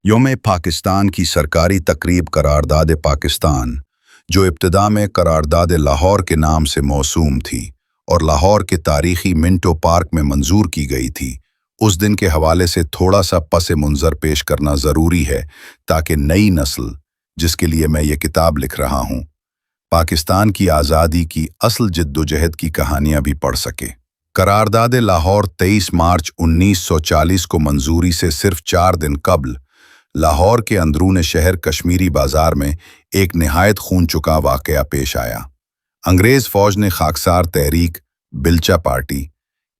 یوم پاکستان کی سرکاری تقریب قرارداد پاکستان، جو ابتدا میں قرارداد لاہور کے نام سے موسوم تھی اور لاہور کے تاریخی منٹو پارک میں منظور کی گئی تھی، اس دن کے حوالے سے تھوڑا سا پس منظر پیش کرنا ضروری ہے تاکہ نئی نسل، جس کے لیے میں یہ کتاب لکھ رہا ہوں، پاکستان کی آزادی کی اصل جدوجہد کی کہانیاں بھی پڑھ سکے۔ قرارداد لاہور 23 مارچ 1940 کو منظوری سے صرف 4 دن قبل لاہور کے اندرون شہر کشمیری بازار میں ایک نہایت خون چکا واقعہ پیش آیا۔ انگریز فوج نے خاکسار تحریک بلچا پارٹی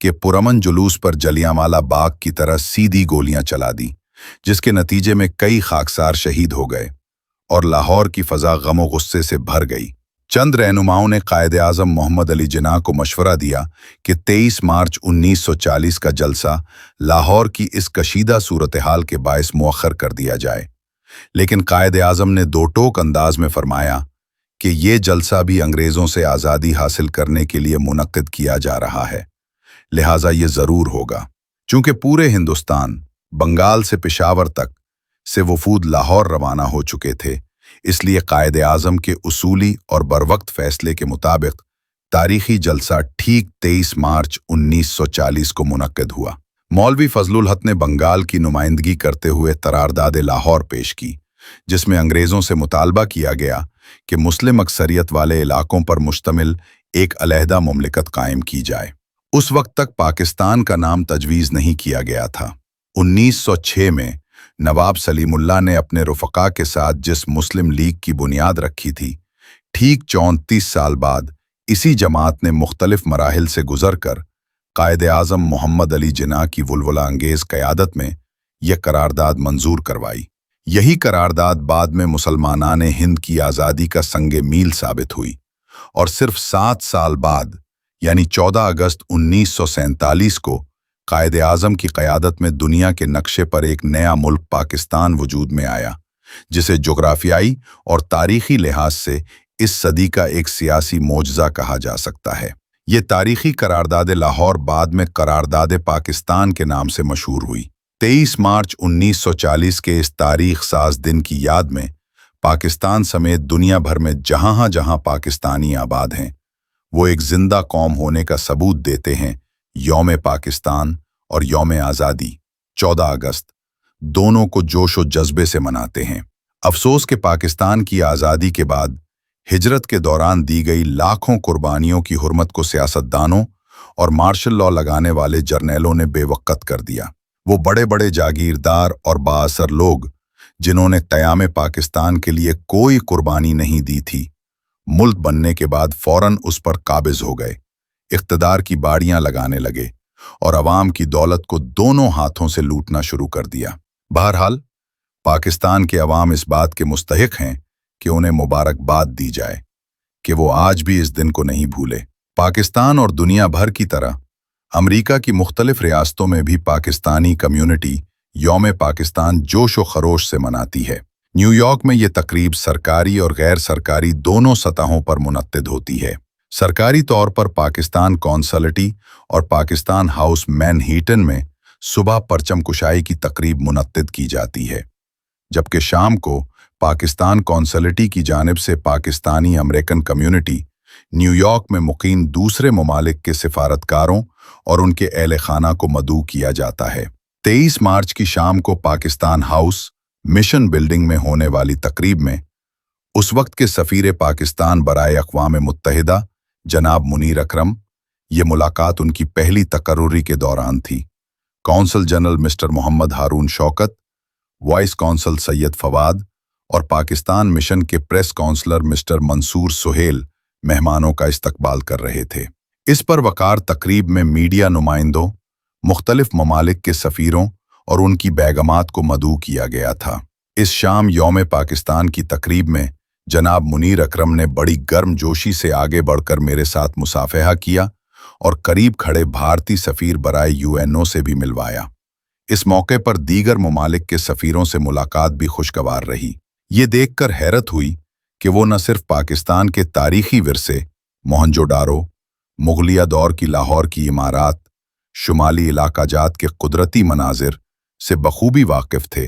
کے پرامن جلوس پر جلیانوالہ باغ کی طرح سیدھی گولیاں چلا دی، جس کے نتیجے میں کئی خاکسار شہید ہو گئے اور لاہور کی فضا غم و غصے سے بھر گئی۔ چند رہنماؤں نے قائد اعظم محمد علی جناح کو مشورہ دیا کہ 23 مارچ 1940 کا جلسہ لاہور کی اس کشیدہ صورتحال کے باعث مؤخر کر دیا جائے، لیکن قائد اعظم نے دو ٹوک انداز میں فرمایا کہ یہ جلسہ بھی انگریزوں سے آزادی حاصل کرنے کے لیے منعقد کیا جا رہا ہے، لہٰذا یہ ضرور ہوگا۔ چونکہ پورے ہندوستان، بنگال سے پشاور تک سے وفود لاہور روانہ ہو چکے تھے، اس لیے قائد اعظم کے اصولی اور بروقت فیصلے کے مطابق تاریخی جلسہ ٹھیک 23 مارچ 1940 کو منعقد ہوا۔ مولوی فضل الحق نے بنگال کی نمائندگی کرتے ہوئے قرارداد لاہور پیش کی، جس میں انگریزوں سے مطالبہ کیا گیا کہ مسلم اکثریت والے علاقوں پر مشتمل ایک علیحدہ مملکت قائم کی جائے۔ اس وقت تک پاکستان کا نام تجویز نہیں کیا گیا تھا۔ 1906 میں نواب سلیم اللہ نے اپنے رفقا کے ساتھ جس مسلم لیگ کی بنیاد رکھی تھی، ٹھیک 34 سال بعد اسی جماعت نے مختلف مراحل سے گزر کر قائد اعظم محمد علی جناح کی ولولہ انگیز قیادت میں یہ قرارداد منظور کروائی۔ یہی قرارداد بعد میں مسلمانان ہند کی آزادی کا سنگ میل ثابت ہوئی، اور صرف 7 سال بعد یعنی 14 اگست 1947 کو قائد اعظم کی قیادت میں دنیا کے نقشے پر ایک نیا ملک پاکستان وجود میں آیا، جسے جغرافیائی اور تاریخی لحاظ سے اس صدی کا ایک سیاسی معجزہ کہا جا سکتا ہے۔ یہ تاریخی قرارداد لاہور بعد میں قرارداد پاکستان کے نام سے مشہور ہوئی۔ 23 مارچ 1940 کے اس تاریخ ساز دن کی یاد میں پاکستان سمیت دنیا بھر میں جہاں پاکستانی آباد ہیں، وہ ایک زندہ قوم ہونے کا ثبوت دیتے ہیں۔ یوم پاکستان اور یوم آزادی 14 اگست دونوں کو جوش و جذبے سے مناتے ہیں۔ افسوس کہ پاکستان کی آزادی کے بعد ہجرت کے دوران دی گئی لاکھوں قربانیوں کی حرمت کو سیاستدانوں اور مارشل لاء لگانے والے جرنیلوں نے بے وقت کر دیا۔ وہ بڑے بڑے جاگیردار اور بااثر لوگ جنہوں نے قیام پاکستان کے لیے کوئی قربانی نہیں دی تھی، ملک بننے کے بعد فوراً اس پر قابض ہو گئے، اقتدار کی باڑیاں لگانے لگے اور عوام کی دولت کو دونوں ہاتھوں سے لوٹنا شروع کر دیا۔ بہرحال پاکستان کے عوام اس بات کے مستحق ہیں کہ انہیں مبارکباد دی جائے کہ وہ آج بھی اس دن کو نہیں بھولے۔ پاکستان اور دنیا بھر کی طرح امریکہ کی مختلف ریاستوں میں بھی پاکستانی کمیونٹی یوم پاکستان جوش و خروش سے مناتی ہے۔ نیو یارک میں یہ تقریب سرکاری اور غیر سرکاری دونوں سطحوں پر منعقد ہوتی ہے۔ سرکاری طور پر پاکستان کونسلٹی اور پاکستان ہاؤس مین ہیٹن میں صبح پرچم کشائی کی تقریب منعقد کی جاتی ہے، جبکہ شام کو پاکستان کونسلٹی کی جانب سے Pakistani American community new York میں مقیم دوسرے ممالک کے سفارتکاروں اور ان کے اہل خانہ کو مدعو کیا جاتا ہے۔ 23 مارچ کی شام کو پاکستان ہاؤس مشن بلڈنگ میں ہونے والی تقریب میں اس وقت کے سفیر پاکستان برائے اقوام متحدہ جناب منیر اکرم، یہ ملاقات ان کی پہلی تقرری کے دوران تھی۔ کونسل جنرل مسٹر محمد ہارون شوکت، وائس کونسل سید فواد اور پاکستان مشن کے پریس کونسلر مسٹر منصور سہیل مہمانوں کا استقبال کر رہے تھے۔ اس پر وقار تقریب میں میڈیا نمائندوں، مختلف ممالک کے سفیروں اور ان کی بیگمات کو مدعو کیا گیا تھا۔ اس شام یوم پاکستان کی تقریب میں جناب منیر اکرم نے بڑی گرم جوشی سے آگے بڑھ کر میرے ساتھ مصافحہ کیا اور قریب کھڑے بھارتی سفیر برائے UNO سے بھی ملوایا۔ اس موقع پر دیگر ممالک کے سفیروں سے ملاقات بھی خوشگوار رہی۔ یہ دیکھ کر حیرت ہوئی کہ وہ نہ صرف پاکستان کے تاریخی ورثے موہنجو ڈارو، مغلیہ دور کی لاہور کی عمارات، شمالی علاقہ جات کے قدرتی مناظر سے بخوبی واقف تھے،